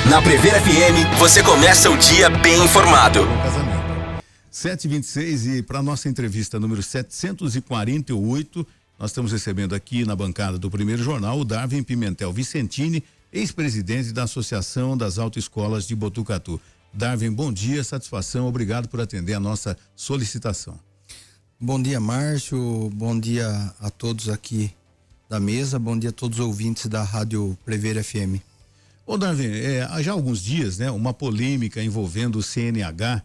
Na Prever FM, você começa o dia bem informado. 7h26 e para nossa entrevista número 748, nós estamos recebendo aqui na bancada do Primeiro Jornal o Darwin Pimentel Vicentini, ex-presidente da Associação das Autoescolas de Botucatu. Darwin, bom dia, satisfação, obrigado por atender a nossa solicitação. Bom dia, Márcio, bom dia a todos aqui da mesa, bom dia a todos os ouvintes da Rádio Prever FM. Ô Darwin, há já alguns dias, né, uma polêmica envolvendo o CNH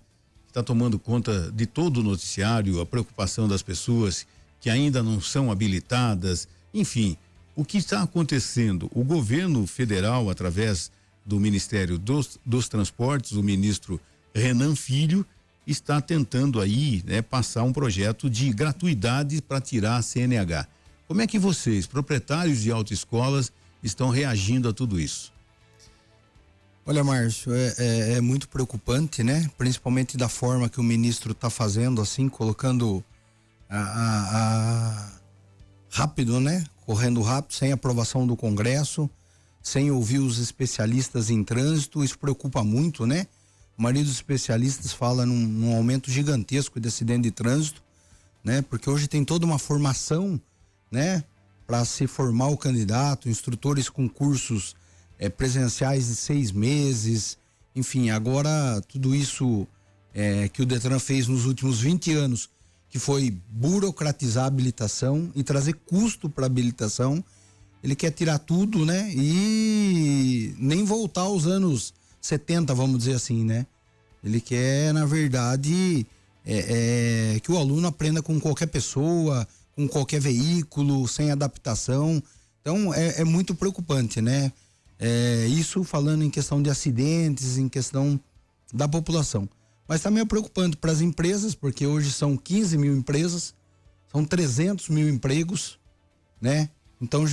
está tomando conta de todo o noticiário, a preocupação das pessoas que ainda não são habilitadas, enfim, o que está acontecendo? O governo federal, através do Ministério dos Transportes, o ministro Renan Filho, está tentando aí, né, passar um projeto de gratuidade para tirar a CNH. Como é que vocês, proprietários de autoescolas, estão reagindo a tudo isso? Olha, Márcio, é muito preocupante, né? Principalmente da forma que o ministro está fazendo, assim, colocando rápido, né? Correndo rápido, sem aprovação do Congresso, sem ouvir os especialistas em trânsito. Isso preocupa muito, né? A maioria dos especialistas fala num aumento gigantesco de acidente de trânsito, né? Porque hoje tem toda uma formação, né? Para se formar o candidato, instrutores com cursos presenciais de 6 meses, enfim, agora tudo isso que o Detran fez nos últimos 20 anos, que foi burocratizar a habilitação e trazer custo para a habilitação, ele quer tirar tudo, né? E nem voltar aos anos 70, vamos dizer assim, né? Ele quer, na verdade, que o aluno aprenda com qualquer pessoa, com qualquer veículo, sem adaptação. Então, é muito preocupante, né? Isso falando em questão de acidentes, em questão da população. Mas também é preocupante para as empresas, porque hoje são 15 mil empresas, são 300 mil empregos, né? Então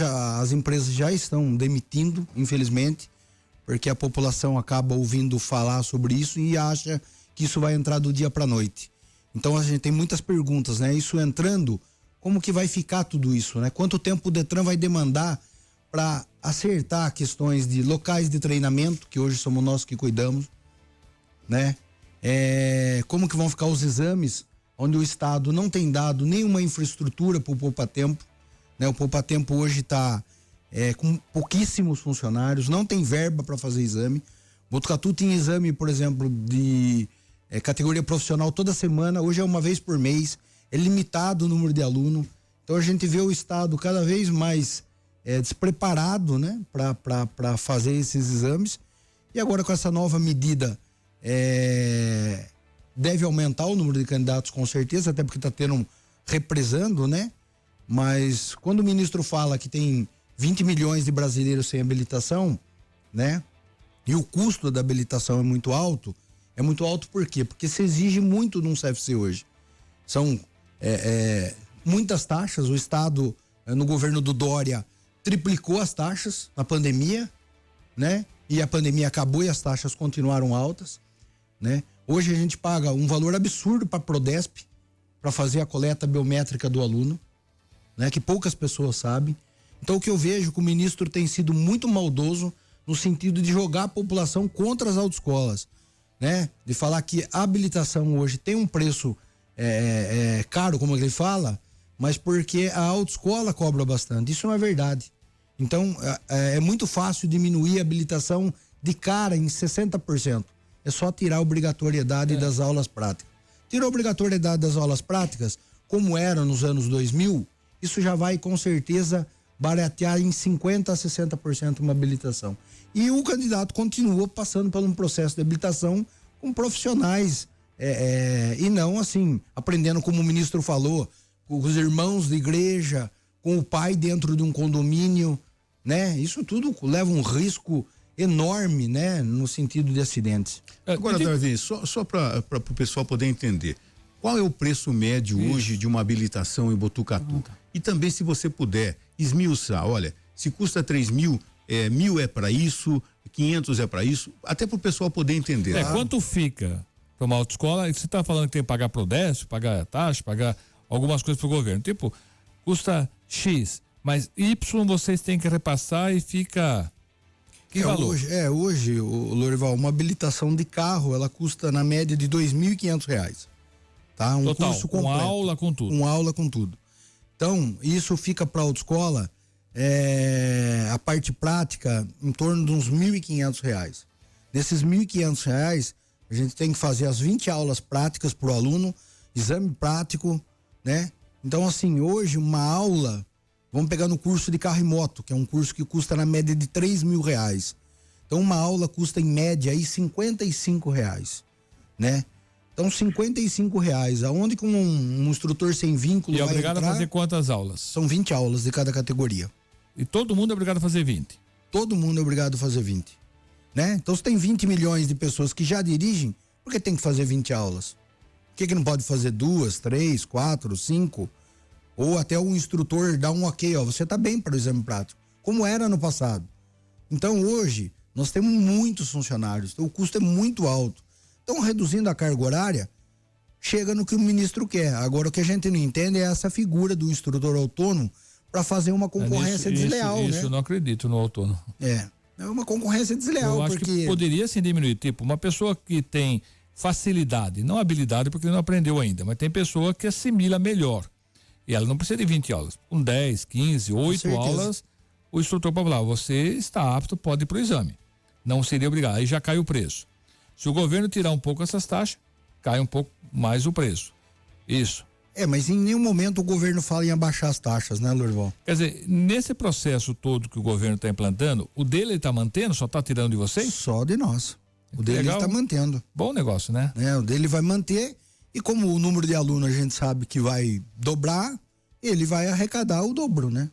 as empresas já estão demitindo, infelizmente, porque a população acaba ouvindo falar sobre isso e acha que isso vai entrar do dia para a noite. Então a gente tem muitas perguntas, né? Isso entrando, como que vai ficar tudo isso, né? Quanto tempo o Detran vai demandar para acertar questões de locais de treinamento, que hoje somos nós que cuidamos, né? Como que vão ficar os exames, onde o Estado não tem dado nenhuma infraestrutura para o Poupa-Tempo, né? O Poupa-Tempo hoje está com pouquíssimos funcionários, não tem verba para fazer exame. Botucatu tem exame, por exemplo, de categoria profissional toda semana, hoje é uma vez por mês, é limitado o número de aluno. Então a gente vê o Estado cada vez mais despreparado, né, para fazer esses exames. E agora com essa nova medida deve aumentar o número de candidatos com certeza, até porque está tendo represando, né? Mas quando o ministro fala que tem 20 milhões de brasileiros sem habilitação, né? E o custo da habilitação é muito alto por quê? Porque se exige muito num CFC hoje. São muitas taxas, o Estado, no governo do Dória, triplicou as taxas na pandemia, né? E a pandemia acabou e as taxas continuaram altas, né? Hoje a gente paga um valor absurdo para a Prodesp para fazer a coleta biométrica do aluno, né? Que poucas pessoas sabem. Então o que eu vejo que o ministro tem sido muito maldoso no sentido de jogar a população contra as autoescolas, né? De falar que a habilitação hoje tem um preço caro, como ele fala, mas porque a autoescola cobra bastante. Isso não é verdade. Então, é muito fácil diminuir a habilitação de cara em 60%. É só tirar a obrigatoriedade das aulas práticas. Tirou a obrigatoriedade das aulas práticas, como era nos anos 2000, isso já vai com certeza baratear em 50% a 60% uma habilitação. E o candidato continua passando por um processo de habilitação com profissionais e não assim, aprendendo como o ministro falou, com os irmãos de igreja, com o pai dentro de um condomínio, né? Isso tudo leva um risco enorme, né? No sentido de acidentes. Agora, Darwin, só para o pessoal poder entender, qual é o preço médio hoje de uma habilitação em Botucatu? E também, se você puder esmiuçar, olha, se custa 3 mil, 1.000 é para isso, 500 é para isso, até para o pessoal poder entender. Quanto fica para uma autoescola? Você está falando que tem que pagar Prodesp, pagar taxa, pagar algumas coisas para o governo. Tipo, custa X, mas Y vocês têm que repassar e fica Que valor? Hoje, o Lorival, uma habilitação de carro, ela custa na média de R$2.500. Tá? Um Total, curso completo. uma aula com tudo. Uma aula com tudo. Então, isso fica para a autoescola, a parte prática, em torno de uns R$1.500. Nesses R$1.500, a gente tem que fazer as 20 aulas práticas para o aluno, exame prático, né? Então, assim, hoje uma aula, vamos pegar no curso de carro e moto, que é um curso que custa na média de R$3.000. Então, uma aula custa em média aí R$55, né? Então, R$55, aonde com um instrutor sem vínculo E é vai obrigado entrar, a fazer quantas aulas? são 20 aulas de cada categoria. E todo mundo é obrigado a fazer 20? Todo mundo é obrigado a fazer 20, né? Então, se tem 20 milhões de pessoas que já dirigem, por que tem que fazer 20 aulas? Por que não pode fazer 2, 3, 4, 5? Ou até o instrutor dar um ok, ó, você tá bem para o exame prático, como era no passado. Então, hoje, nós temos muitos funcionários, então o custo é muito alto. Então, reduzindo a carga horária, chega no que o ministro quer. Agora, o que a gente não entende é essa figura do instrutor autônomo para fazer uma concorrência desleal, né? Isso eu não acredito no autônomo. É uma concorrência desleal, Eu acho porque... que poderia sim diminuir. Tipo, uma pessoa que tem facilidade, não habilidade porque não aprendeu ainda, mas tem pessoa que assimila melhor. E ela não precisa de 20 aulas. Com 10, 15, 8 aulas, o instrutor pode falar, você está apto, pode ir para o exame. Não seria obrigado. Aí já cai o preço. Se o governo tirar um pouco essas taxas, cai um pouco mais o preço. Isso. Mas em nenhum momento o governo fala em abaixar as taxas, né, Lorival? Quer dizer, nesse processo todo que o governo está implantando, o dele ele está mantendo, só está tirando de vocês? Só de nós. O dele ele está mantendo. Bom negócio, né? O dele vai manter, e como o número de alunos a gente sabe que vai dobrar, ele vai arrecadar o dobro, né?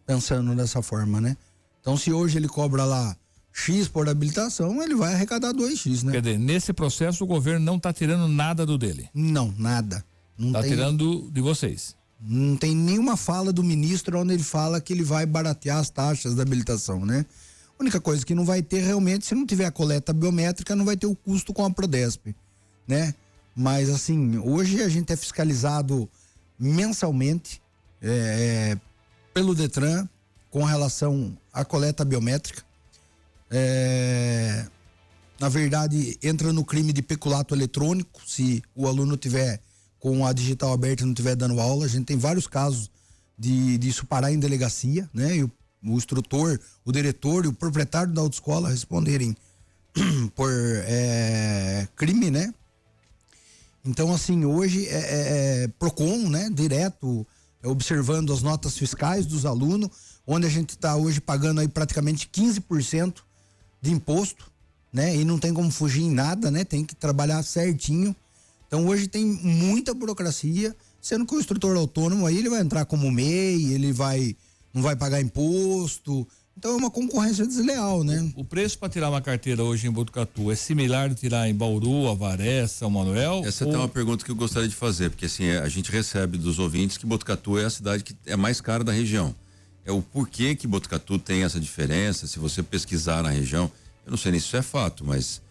Pensando dessa forma, né? Então, se hoje ele cobra lá X por habilitação, ele vai arrecadar 2X, né? Quer dizer, nesse processo o governo não está tirando nada do dele. Não, nada. Está tirando de vocês. Não tem nenhuma fala do ministro onde ele fala que ele vai baratear as taxas da habilitação, né? A única coisa que não vai ter realmente, se não tiver a coleta biométrica, não vai ter o custo com a Prodesp, né? Mas assim, hoje a gente é fiscalizado mensalmente pelo Detran com relação à coleta biométrica. Na verdade, entra no crime de peculato eletrônico, se o aluno tiver com a digital aberta e não estiver dando aula. A gente tem vários casos de isso parar em delegacia, né? E o instrutor, o diretor e o proprietário da autoescola responderem por crime, né? Então, assim, hoje PROCON, né? Direto, observando as notas fiscais dos alunos, onde a gente está hoje pagando aí praticamente 15% de imposto, né? E não tem como fugir em nada, né? Tem que trabalhar certinho. Então, hoje tem muita burocracia, sendo que o instrutor autônomo aí ele vai entrar como MEI, ele não vai pagar imposto. Então, é uma concorrência desleal, né? O preço para tirar uma carteira hoje em Botucatu é similar de tirar em Bauru, Avaré, São Manuel? Essa é uma pergunta que eu gostaria de fazer, porque assim, a gente recebe dos ouvintes que Botucatu é a cidade que é mais cara da região. É o porquê que Botucatu tem essa diferença, se você pesquisar na região, eu não sei nem se isso é fato, mas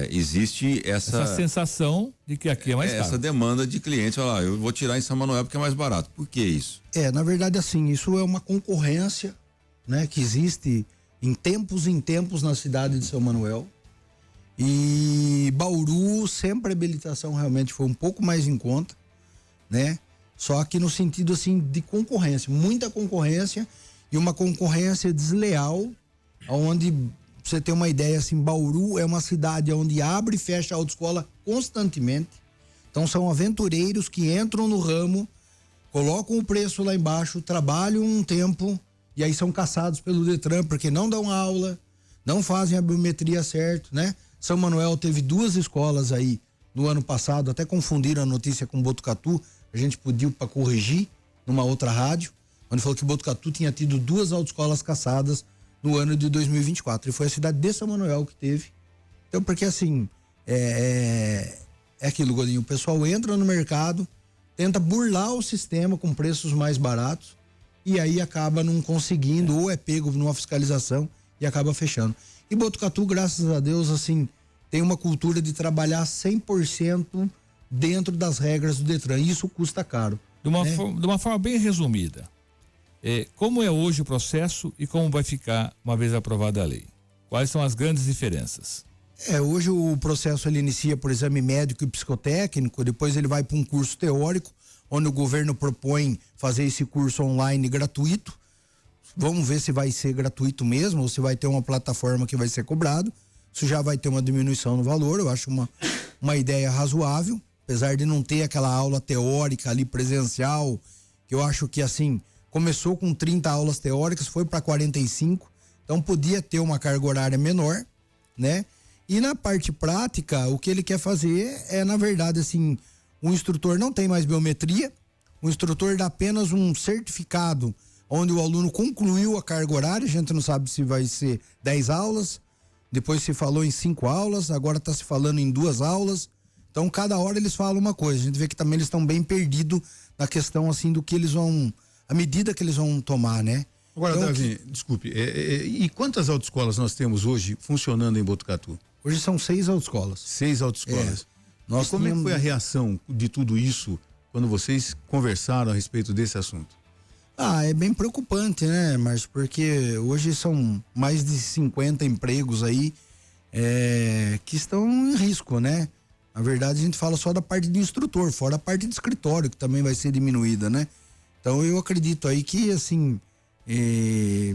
existe essa sensação de que aqui é mais caro. Essa demanda de clientes, olha lá, eu vou tirar em São Manuel porque é mais barato. Por que isso? Na verdade, assim, isso é uma concorrência, né, que existe em tempos na cidade de São Manuel. E Bauru, sempre a habilitação realmente foi um pouco mais em conta, né? Só que no sentido, assim, de concorrência, muita concorrência e uma concorrência desleal, onde, pra você ter uma ideia, assim, Bauru é uma cidade onde abre e fecha a autoescola constantemente. Então são aventureiros que entram no ramo, colocam o preço lá embaixo, trabalham um tempo e aí são caçados pelo Detran porque não dão aula, não fazem a biometria certo, né? São Manuel teve 2 escolas aí no ano passado, até confundiram a notícia com Botucatu, a gente pediu para corrigir numa outra rádio, onde falou que Botucatu tinha tido 2 autoescolas caçadas no ano de 2024, e foi a cidade de São Manuel que teve. Então, porque assim, é aquilo, Godinho, o pessoal entra no mercado, tenta burlar o sistema com preços mais baratos, e aí acaba não conseguindo, ou é pego numa fiscalização e acaba fechando. E Botucatu, graças a Deus, assim, tem uma cultura de trabalhar 100% dentro das regras do Detran. Isso custa caro. De uma forma bem resumida, como é hoje o processo e como vai ficar uma vez aprovada a lei? Quais são as grandes diferenças? Hoje o processo ele inicia por exame médico e psicotécnico, depois ele vai para um curso teórico, onde o governo propõe fazer esse curso online gratuito. Vamos ver se vai ser gratuito mesmo ou se vai ter uma plataforma que vai ser cobrado. Isso já vai ter uma diminuição no valor, eu acho uma ideia razoável, apesar de não ter aquela aula teórica ali presencial, que eu acho que assim, começou com 30 aulas teóricas, foi para 45, então podia ter uma carga horária menor, né? E na parte prática, o que ele quer fazer é, na verdade, assim, o instrutor não tem mais biometria, o instrutor dá apenas um certificado onde o aluno concluiu a carga horária, a gente não sabe se vai ser 10 aulas, depois se falou em 5 aulas, agora está se falando em 2 aulas, então cada hora eles falam uma coisa, a gente vê que também eles estão bem perdidos na questão assim do que eles vão, a medida que eles vão tomar, né? Agora, então, Davi, desculpe, e quantas autoescolas nós temos hoje funcionando em Botucatu? Hoje são 6 autoescolas. 6 autoescolas. Nós e como é que foi a reação de tudo isso quando vocês conversaram a respeito desse assunto? É bem preocupante, né, Márcio? Porque hoje são mais de 50 empregos aí que estão em risco, né? Na verdade, a gente fala só da parte de instrutor, fora a parte de escritório, que também vai ser diminuída, né? Então, eu acredito aí que, assim,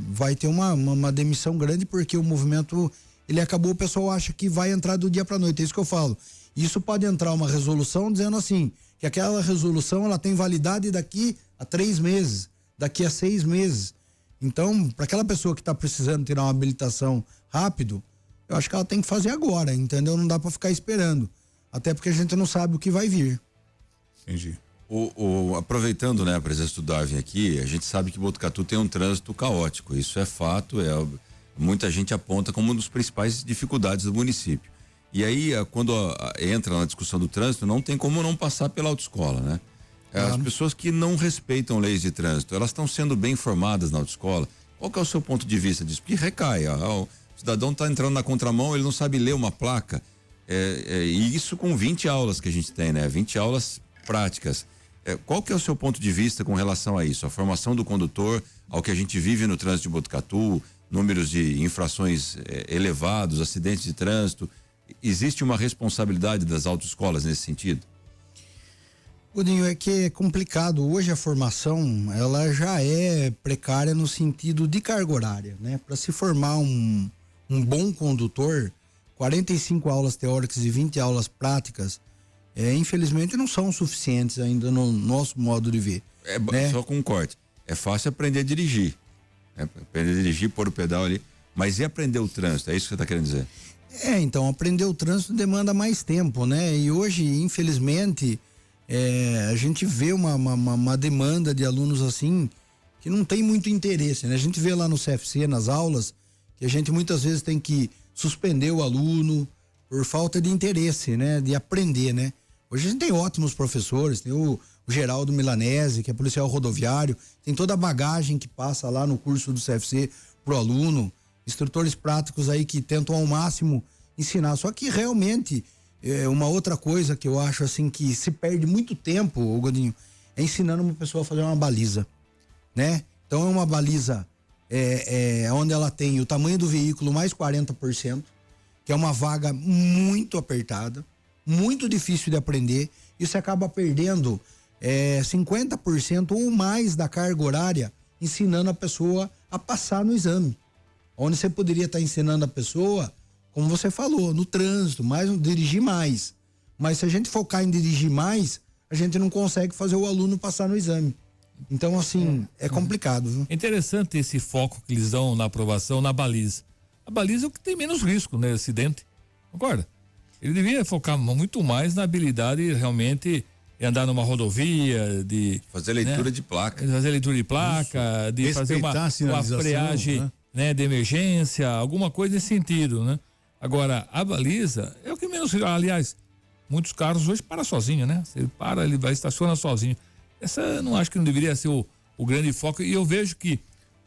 vai ter uma demissão grande, porque o movimento, ele acabou, o pessoal acha que vai entrar do dia para noite, é isso que eu falo. Isso pode entrar uma resolução dizendo assim, que aquela resolução, ela tem validade daqui a 3 meses, daqui a 6 meses. Então, para aquela pessoa que está precisando tirar uma habilitação rápido, eu acho que ela tem que fazer agora, entendeu? Não dá para ficar esperando. Até porque a gente não sabe o que vai vir. Entendi. Aproveitando, né, a presença do Darwin aqui, a gente sabe que Botucatu tem um trânsito caótico. Isso é fato, muita gente aponta como uma das principais dificuldades do município. E aí, quando entra na discussão do trânsito, não tem como não passar pela autoescola, né? As pessoas que não respeitam leis de trânsito, elas estão sendo bem informadas na autoescola. Qual que é o seu ponto de vista disso? Porque recai, o cidadão está entrando na contramão, ele não sabe ler uma placa. E isso com 20 aulas que a gente tem, né? 20 aulas práticas. Qual que é o seu ponto de vista com relação a isso? A formação do condutor, ao que a gente vive no trânsito de Botucatu, números de infrações elevados, acidentes de trânsito. Existe uma responsabilidade das autoescolas nesse sentido? Godinho, é que é complicado. Hoje a formação, ela já é precária no sentido de carga horária, né? Para se formar um bom condutor, 45 aulas teóricas e 20 aulas práticas, infelizmente não são suficientes ainda no nosso modo de ver. Né? Só com um corte. É fácil aprender a dirigir. Aprender a dirigir, pôr o pedal ali. Mas e aprender o trânsito? É isso que você está querendo dizer? Então, aprender o trânsito demanda mais tempo, né? E hoje, infelizmente, a gente vê uma demanda de alunos assim, que não tem muito interesse, né? A gente vê lá no CFC, nas aulas, que a gente muitas vezes tem que suspender o aluno por falta de interesse, né? De aprender, né? Hoje a gente tem ótimos professores, tem o Geraldo Milanese, que é policial rodoviário, tem toda a bagagem que passa lá no curso do CFC pro aluno, instrutores práticos aí que tentam ao máximo ensinar, só que realmente uma outra coisa que eu acho assim que se perde muito tempo, Godinho, é ensinando uma pessoa a fazer uma baliza, né? Então é uma baliza onde ela tem o tamanho do veículo mais 40%, que é uma vaga muito apertada, muito difícil de aprender, e você acaba perdendo 50% ou mais da carga horária ensinando a pessoa a passar no exame, onde você poderia estar ensinando a pessoa, como você falou, no trânsito, dirigir mais. Mas se a gente focar em dirigir mais, a gente não consegue fazer o aluno passar no exame. Então, assim, é complicado, viu? É interessante esse foco que eles dão na aprovação na baliza. A baliza é o que tem menos risco, né? Acidente. Concorda? Ele devia focar muito mais na habilidade realmente de andar numa rodovia, de fazer leitura de placa. Fazer leitura de placa, Isso. de Respeitar fazer uma freagem, né, de emergência, alguma coisa nesse sentido, né? Agora, a baliza é o que menos, aliás, muitos carros hoje param sozinho, né? Você para, ele vai estacionar sozinho. Essa eu não acho que não deveria ser o grande foco, e eu vejo que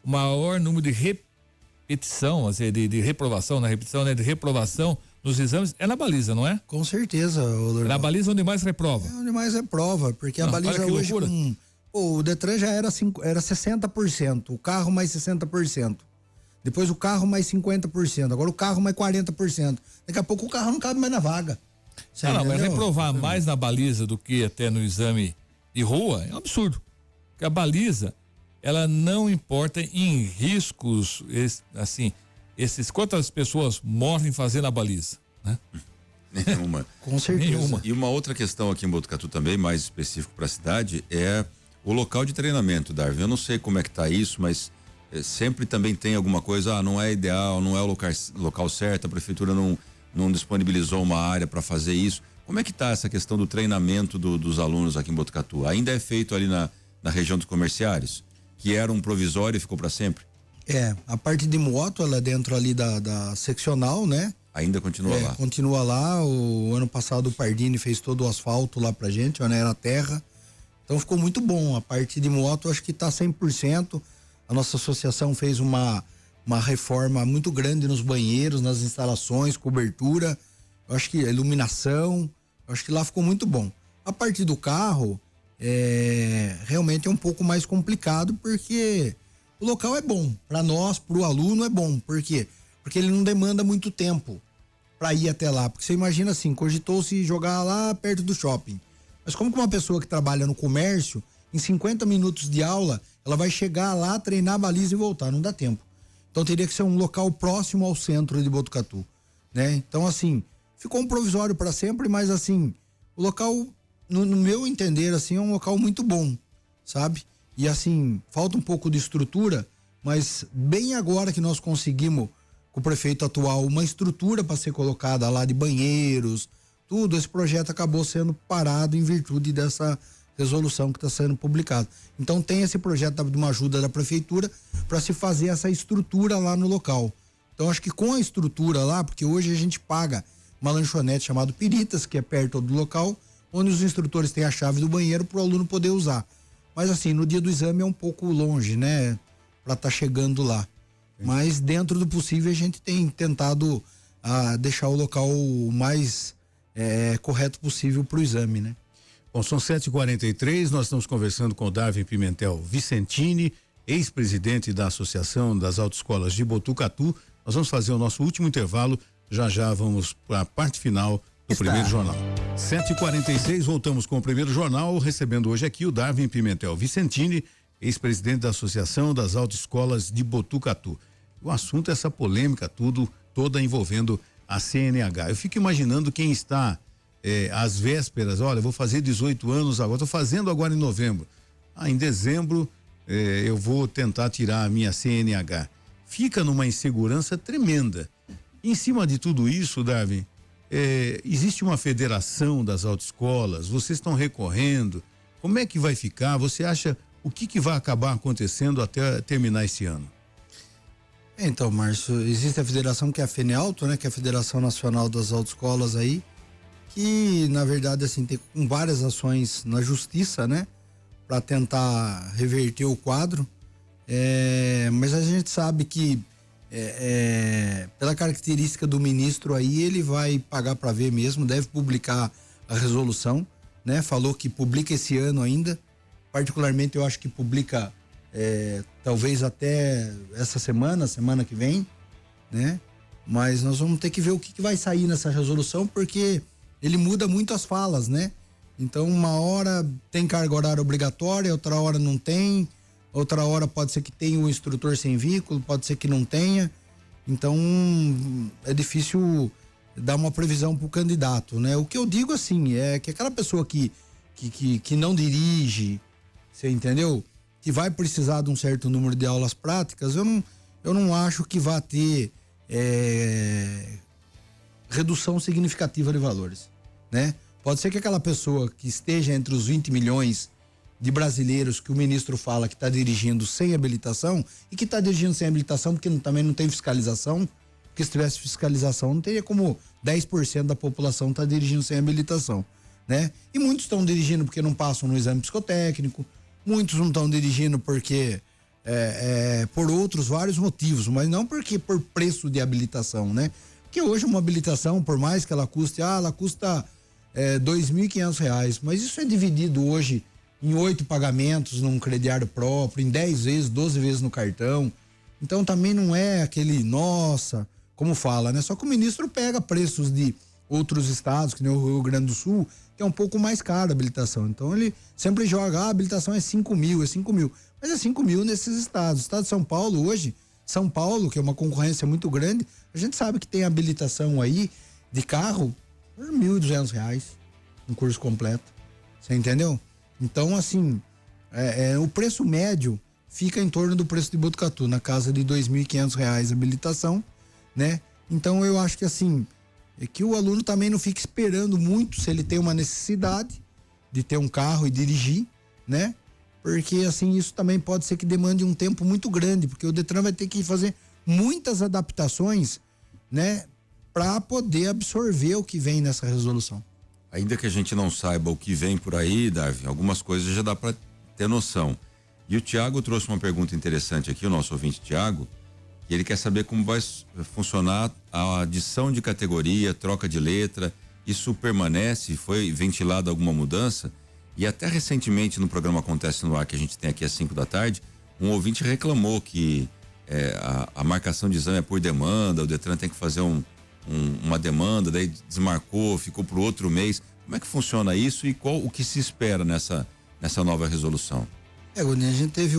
o maior número de repetição, assim, de reprovação, na repetição, né, de reprovação nos exames é na baliza, não é? Com certeza, É na baliza onde mais reprova. É onde mais reprova, porque a baliza hoje o Detran já era 60%, o carro mais 60%. Depois o carro mais 50%. Agora o carro mais 40%. Daqui a pouco o carro não cabe mais na vaga. Mas reprovar mais na baliza do que até no exame de rua é um absurdo. Porque a baliza, ela não importa em riscos, quantas pessoas morrem fazendo a baliza, né? Nenhuma. Com certeza. Nenhuma. E uma outra questão aqui em Botucatu também, mais específico para a cidade, é o local de treinamento, Darwin. Eu não sei como é que tá isso, mas sempre também tem alguma coisa, não é ideal, não é o local certo, a prefeitura não disponibilizou uma área para fazer isso. Como é que tá essa questão do treinamento dos alunos aqui em Botucatu? Ainda é feito ali na região dos comerciários, que era um provisório e ficou para sempre? A parte de moto, ela é dentro ali da seccional, né? Ainda continua lá? Continua lá. O ano passado o Pardini fez todo o asfalto lá pra gente, né? Era terra. Então ficou muito bom. A parte de moto acho que tá 100%. A nossa associação fez uma reforma muito grande nos banheiros, nas instalações, cobertura. Eu acho que a iluminação, eu acho que lá ficou muito bom. A parte do carro, realmente é um pouco mais complicado, porque o local é bom. Para nós, para o aluno é bom. Por quê? Porque ele não demanda muito tempo para ir até lá. Porque você imagina assim, cogitou-se jogar lá perto do shopping. Mas como que uma pessoa que trabalha no comércio, em 50 minutos de aula, ela vai chegar lá, treinar a baliza e voltar? Não dá tempo. Então teria que ser um local próximo ao centro de Botucatu, né? Então assim, ficou um provisório para sempre, mas assim, o local, no meu entender, assim, é um local muito bom, sabe? E assim, falta um pouco de estrutura, mas bem agora que nós conseguimos, com o prefeito atual, uma estrutura para ser colocada lá de banheiros, tudo, esse projeto acabou sendo parado em virtude dessa resolução que está sendo publicada. Então tem esse projeto de uma ajuda da prefeitura para se fazer essa estrutura lá no local. Então acho que com a estrutura lá, porque hoje a gente paga uma lanchonete chamada Piritas, que é perto do local, onde os instrutores têm a chave do banheiro para o aluno poder usar. Mas assim, no dia do exame é um pouco longe, né? Para estar chegando lá. Mas dentro do possível a gente tem tentado deixar o local o mais correto possível para o exame, né? Bom, são 7h43, nós estamos conversando com o Darwin Pimentel Vicentini, ex-presidente da Associação das Autoescolas de Botucatu. Nós vamos fazer o nosso último intervalo, já vamos para a parte final do primeiro jornal. 7h46, voltamos com o primeiro jornal, recebendo hoje aqui o Darwin Pimentel Vicentini, ex-presidente da Associação das Autoescolas de Botucatu. O assunto é essa polêmica toda envolvendo a CNH. Eu fico imaginando quem está às vésperas, olha, vou fazer 18 anos agora, estou fazendo agora em novembro. Em dezembro eu vou tentar tirar a minha CNH. Fica numa insegurança tremenda. Em cima de tudo isso, Darwin, existe uma federação das autoescolas, vocês estão recorrendo, como é que vai ficar? Você acha, o que vai acabar acontecendo até terminar esse ano? Então, Márcio, existe a federação que é a FENEAUTO, né? Que é a Federação Nacional das Autoescolas aí, que na verdade assim tem várias ações na justiça, né? Para tentar reverter o quadro, mas a gente sabe que pela característica do ministro aí, ele vai pagar para ver mesmo, deve publicar a resolução, né? Falou que publica esse ano ainda, particularmente eu acho que publica talvez até essa semana que vem, né? Mas nós vamos ter que ver o que vai sair nessa resolução, porque ele muda muito as falas, né? Então uma hora tem carga horária obrigatória, outra hora não tem, outra hora pode ser que tenha um instrutor sem vínculo, pode ser que não tenha. Então é difícil dar uma previsão para o candidato, né? O que eu digo assim é que aquela pessoa que não dirige, você entendeu? Que vai precisar de um certo número de aulas práticas, eu não acho que vá ter redução significativa de valores, né? Pode ser que aquela pessoa que esteja entre os 20 milhões de brasileiros que o ministro fala que está dirigindo sem habilitação, e que está dirigindo sem habilitação porque também não tem fiscalização, porque se tivesse fiscalização não teria como 10% da população estar dirigindo sem habilitação, né? E muitos estão dirigindo porque não passam no exame psicotécnico, muitos não estão dirigindo porque por outros vários motivos, mas não porque por preço de habilitação, né? Porque hoje uma habilitação, por mais que ela custe, ela custa R$2.500, mas isso é dividido hoje em 8 pagamentos num crediário próprio, em 10 vezes, 12 vezes no cartão. Então também não é aquele, nossa, como fala, né? Só que o ministro pega preços de outros estados, que nem o Rio Grande do Sul, que é um pouco mais caro a habilitação. Então ele sempre joga, a habilitação é 5 mil, é 5 mil. Mas é 5 mil nesses estados. O estado de São Paulo hoje, São Paulo, que é uma concorrência muito grande, a gente sabe que tem habilitação aí de carro por R$1.200 um curso completo. Você entendeu? Então, assim, o preço médio fica em torno do preço de Botucatu, na casa de R$2.500 a habilitação, né? Então eu acho que assim, é que o aluno também não fica esperando muito se ele tem uma necessidade de ter um carro e dirigir, né? Porque assim, isso também pode ser que demande um tempo muito grande, porque o Detran vai ter que fazer muitas adaptações, né? Para poder absorver o que vem nessa resolução. Ainda que a gente não saiba o que vem por aí, Darwin, algumas coisas já dá para ter noção. E o Tiago trouxe uma pergunta interessante aqui, o nosso ouvinte Tiago, e ele quer saber como vai funcionar a adição de categoria, troca de letra, isso permanece, foi ventilada alguma mudança? E até recentemente no programa Acontece no Ar, que a gente tem aqui às 5 da tarde, um ouvinte reclamou que a marcação de exame é por demanda, o Detran tem que fazer uma demanda, daí desmarcou, ficou pro outro mês. Como é que funciona isso e qual o que se espera nessa nova resolução? Godinho, a gente teve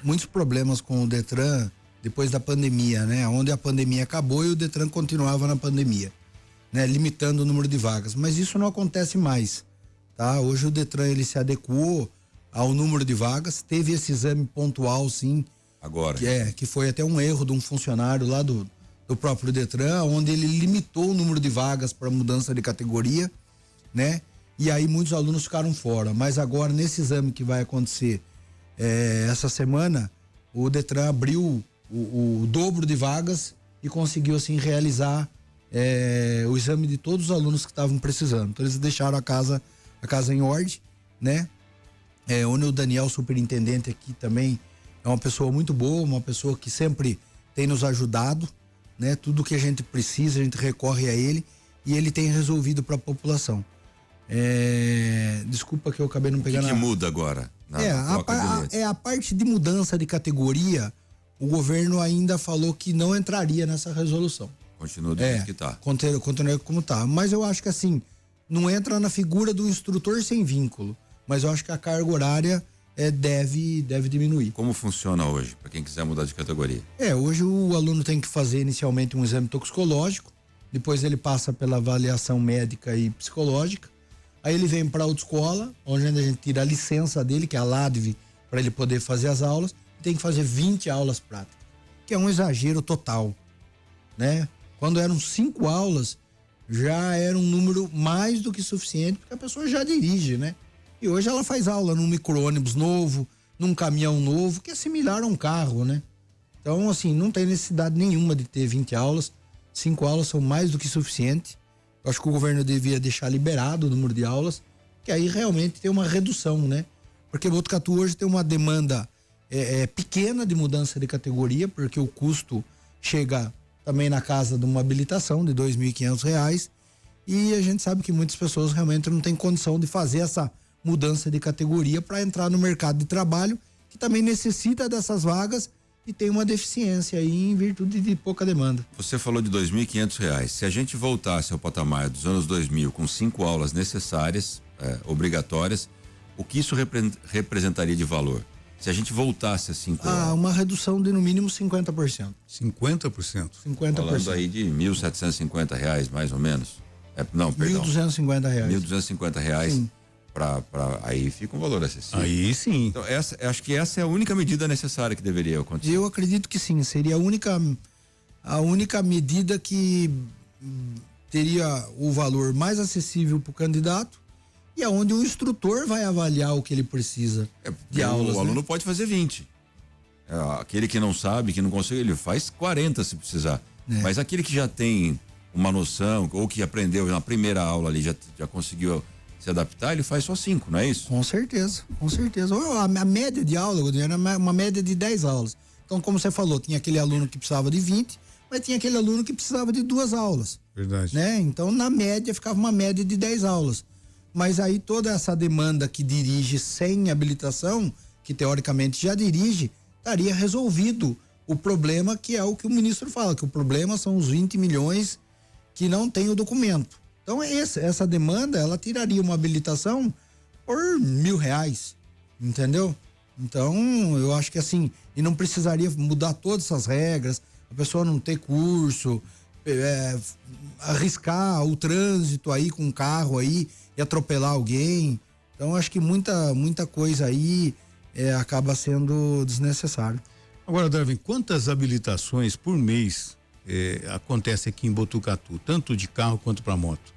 muitos problemas com o Detran depois da pandemia, né? Onde a pandemia acabou e o Detran continuava na pandemia, né? Limitando o número de vagas, mas isso não acontece mais, tá? Hoje o Detran, ele se adequou ao número de vagas, teve esse exame pontual, sim. Agora. Que foi até um erro de um funcionário lá do próprio Detran, onde ele limitou o número de vagas para mudança de categoria, né? E aí muitos alunos ficaram fora. Mas agora, nesse exame que vai acontecer essa semana, o Detran abriu o dobro de vagas e conseguiu, assim, realizar o exame de todos os alunos que estavam precisando. Então, eles deixaram a casa em ordem, né? Onde o Daniel, superintendente aqui também, é uma pessoa muito boa, uma pessoa que sempre tem nos ajudado, né? Tudo que a gente precisa, a gente recorre a ele e ele tem resolvido para a população. Desculpa que eu acabei não pegando. O que muda agora? A parte de mudança de categoria, o governo ainda falou que não entraria nessa resolução. Continua do jeito que tá. Continua como tá. Mas eu acho que assim, não entra na figura do instrutor sem vínculo. Mas eu acho que a carga horária deve diminuir. Como funciona hoje, para quem quiser mudar de categoria? Hoje o aluno tem que fazer inicialmente um exame toxicológico, depois ele passa pela avaliação médica e psicológica. Aí ele vem para a autoescola, onde a gente tira a licença dele, que é a LADV, para ele poder fazer as aulas. Tem que fazer 20 aulas práticas, que é um exagero total, né? Quando eram 5 aulas, já era um número mais do que suficiente, porque a pessoa já dirige, né? E hoje ela faz aula num micro-ônibus novo, num caminhão novo, que é similar a um carro, né? Então, assim, não tem necessidade nenhuma de ter 20 aulas. 5 aulas são mais do que suficiente. Eu acho que o governo devia deixar liberado o número de aulas, que aí realmente tem uma redução, né? Porque Botucatu hoje tem uma demanda pequena de mudança de categoria, porque o custo chega também na casa de uma habilitação de R$2.500, e a gente sabe que muitas pessoas realmente não têm condição de fazer essa mudança de categoria para entrar no mercado de trabalho, que também necessita dessas vagas e tem uma deficiência aí em virtude de pouca demanda. Você falou de R$2.500. Se a gente voltasse ao patamar dos anos 2000 com 5 aulas necessárias, obrigatórias, o que isso representaria de valor? Se a gente voltasse a 5 aulas? Uma redução de no mínimo 50%. 50%? 50%. Falando aí de R$1.750, mais ou menos. Não, perdão. R$1.250. R$1.250. Sim. Aí fica um valor acessível. Aí sim. Então, acho que essa é a única medida necessária que deveria acontecer. Eu acredito que sim, seria a única medida que teria o valor mais acessível para o candidato e aonde o instrutor vai avaliar o que ele precisa de aulas. O aluno pode fazer 20. Aquele que não sabe, que não consegue, ele faz 40 se precisar. Mas aquele que já tem uma noção, ou que aprendeu na primeira aula ali, já conseguiu se adaptar, ele faz só 5, não é isso? Com certeza, com certeza. A média de aula, era uma média de 10 aulas. Então, como você falou, tinha aquele aluno que precisava de 20, mas tinha aquele aluno que precisava de 2 aulas. Verdade. Né? Então, na média, ficava uma média de 10 aulas. Mas aí toda essa demanda que dirige sem habilitação, que teoricamente já dirige, estaria resolvido o problema, que é o que o ministro fala, que o problema são os 20 milhões que não tem o documento. Então essa demanda, ela tiraria uma habilitação por R$1.000, entendeu? Então eu acho que assim, e não precisaria mudar todas essas regras, a pessoa não ter curso, arriscar o trânsito aí com um carro aí e atropelar alguém. Então acho que muita coisa aí acaba sendo desnecessário. Agora, Darwin, quantas habilitações por mês acontece aqui em Botucatu, tanto de carro quanto para moto?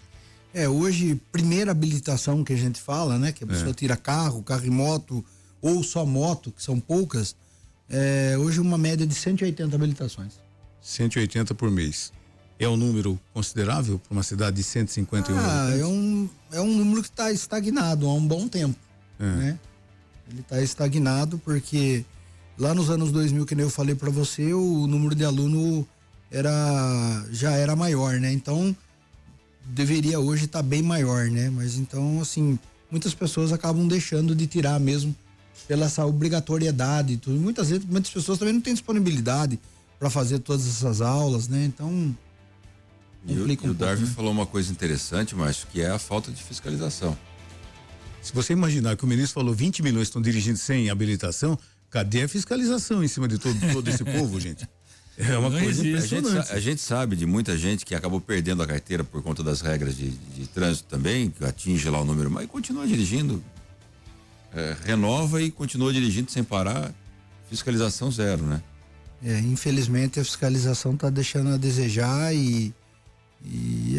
Hoje, primeira habilitação que a gente fala, né? Que a pessoa tira carro e moto, ou só moto, que são poucas, hoje uma média de 180 habilitações. 180 por mês. É um número considerável para uma cidade de 151 habitantes? É um número que está estagnado há um bom tempo, né? Ele está estagnado porque lá nos anos 2000, que nem eu falei para você, o número de aluno já era maior, né? Então, deveria hoje estar bem maior, né? Mas então, assim, muitas pessoas acabam deixando de tirar mesmo pela essa obrigatoriedade e tudo. Muitas pessoas também não têm disponibilidade para fazer todas essas aulas, né? Então, o Darwin falou uma coisa interessante, Márcio, que é a falta de fiscalização. Se você imaginar que o ministro falou 20 milhões estão dirigindo sem habilitação, cadê a fiscalização em cima de todo esse povo, gente? É uma coisa impressionante. A gente sabe de muita gente que acabou perdendo a carteira por conta das regras de trânsito também, que atinge lá o número, mas continua dirigindo, renova e continua dirigindo sem parar, fiscalização zero, né? Infelizmente a fiscalização tá deixando a desejar e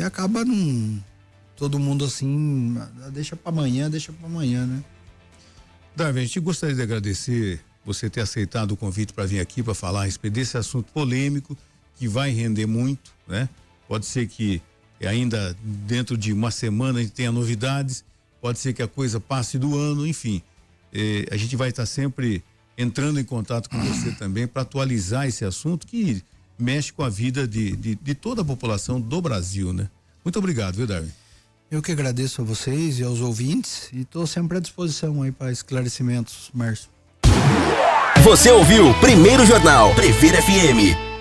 acaba todo mundo assim, deixa para amanhã, né? Darwin, a gente gostaria de agradecer você ter aceitado o convite para vir aqui para falar a respeito desse assunto polêmico que vai render muito, né? Pode ser que ainda dentro de uma semana a gente tenha novidades, pode ser que a coisa passe do ano, enfim. A gente vai estar sempre entrando em contato com você também para atualizar esse assunto que mexe com a vida de toda a população do Brasil, né? Muito obrigado, viu, Darwin? Eu que agradeço a vocês e aos ouvintes e estou sempre à disposição aí para esclarecimentos, Márcio. Você ouviu Primeiro Jornal Previr FM.